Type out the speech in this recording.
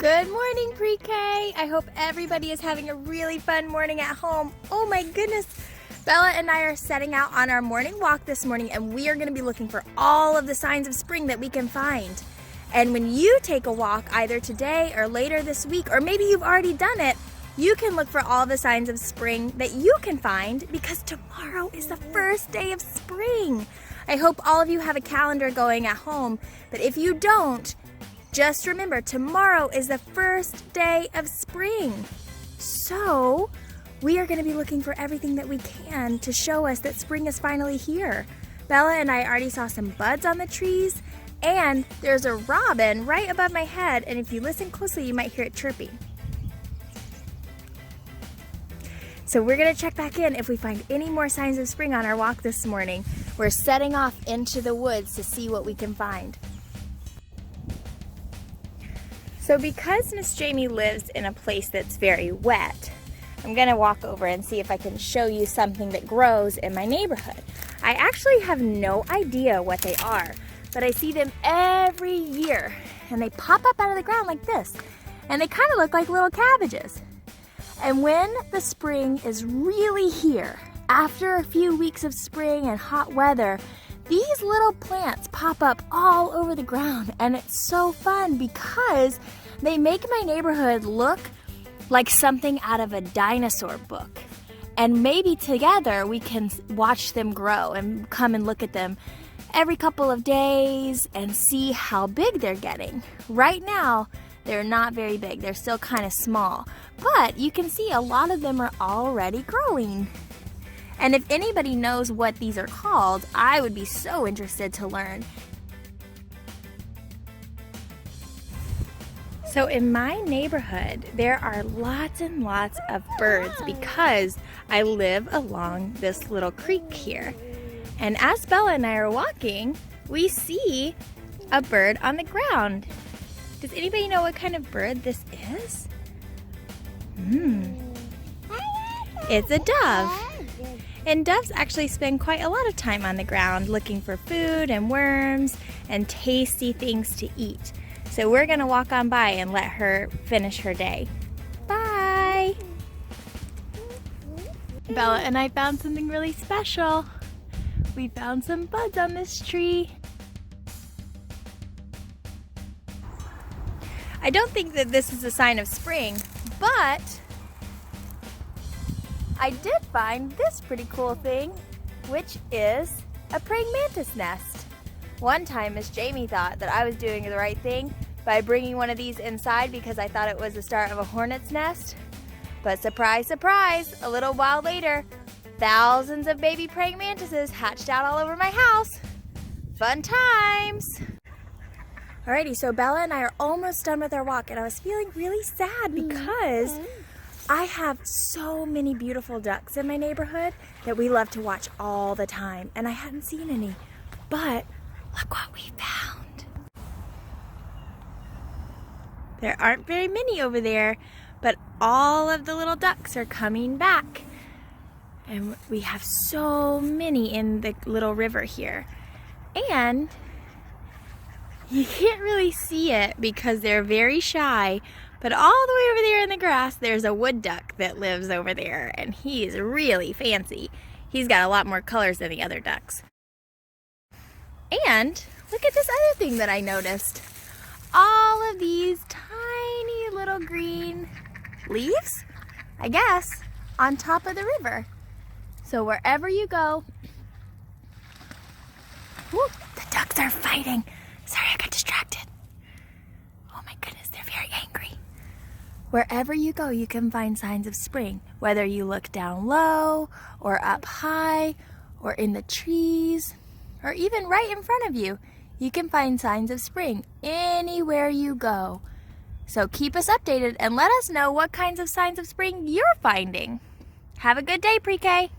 Good morning, pre-K. I hope everybody is having a really fun morning at home. Oh my goodness. Bella and I are setting out on our morning walk this morning, and we are going to be looking for all of the signs of spring that we can find. And when you take a walk either today or later this week, or maybe you've already done it, you can look for all the signs of spring that you can find because tomorrow is the first day of spring. I hope all of you have a calendar going at home, but if you don't, just remember, tomorrow is the first day of spring. So, we are going to be looking for everything that we can to show us that spring is finally here. Bella and I already saw some buds on the trees, and there's a robin right above my head, and if you listen closely, you might hear it chirping. So we're going to check back in if we find any more signs of spring on our walk this morning. We're setting off into the woods to see what we can find. So because Miss Jamie lives in a place that's very wet, I'm gonna walk over and see if I can show you something that grows in my neighborhood. I actually have no idea what they are, but I see them every year, and they pop up out of the ground like this, and they kind of look like little cabbages. And when the spring is really here, after a few weeks of spring and hot weather, these little plants pop up all over the ground, and it's so fun because they make my neighborhood look like something out of a dinosaur book. And maybe together we can watch them grow and come and look at them every couple of days and see how big they're getting. Right now, they're not very big. They're still kind of small. But you can see a lot of them are already growing. And if anybody knows what these are called, I would be so interested to learn. So in my neighborhood, there are lots and lots of birds because I live along this little creek here. And as Bella and I are walking, we see a bird on the ground. Does anybody know what kind of bird this is? It's a dove. And doves actually spend quite a lot of time on the ground looking for food and worms and tasty things to eat. So we're gonna walk on by and let her finish her day. Bye! Bella and I found something really special. We found some buds on this tree. I don't think that this is a sign of spring, but I did find this pretty cool thing, which is a praying mantis nest. One time Miss Jamie thought that I was doing the right thing by bringing one of these inside because I thought it was the start of a hornet's nest. But surprise, surprise, a little while later, thousands of baby praying mantises hatched out all over my house. Fun times! Alrighty, so Bella and I are almost done with our walk, and I was feeling really sad because I have so many beautiful ducks in my neighborhood that we love to watch all the time, and I hadn't seen any. But look what we found. There aren't very many over there, but all of the little ducks are coming back. And we have so many in the little river here. And you can't really see it because they're very shy, but all the way over there in the grass, there's a wood duck that lives over there, and he's really fancy. He's got a lot more colors than the other ducks. And look at this other thing that I noticed. All of these tiny little green leaves, I guess, on top of the river. So wherever you go, whoa, the ducks are fighting. Sorry, I got distracted. Oh my goodness, they're very angry. Wherever you go, you can find signs of spring, whether you look down low or up high or in the trees or even right in front of you. You can find signs of spring anywhere you go. So keep us updated and let us know what kinds of signs of spring you're finding. Have a good day, pre-K.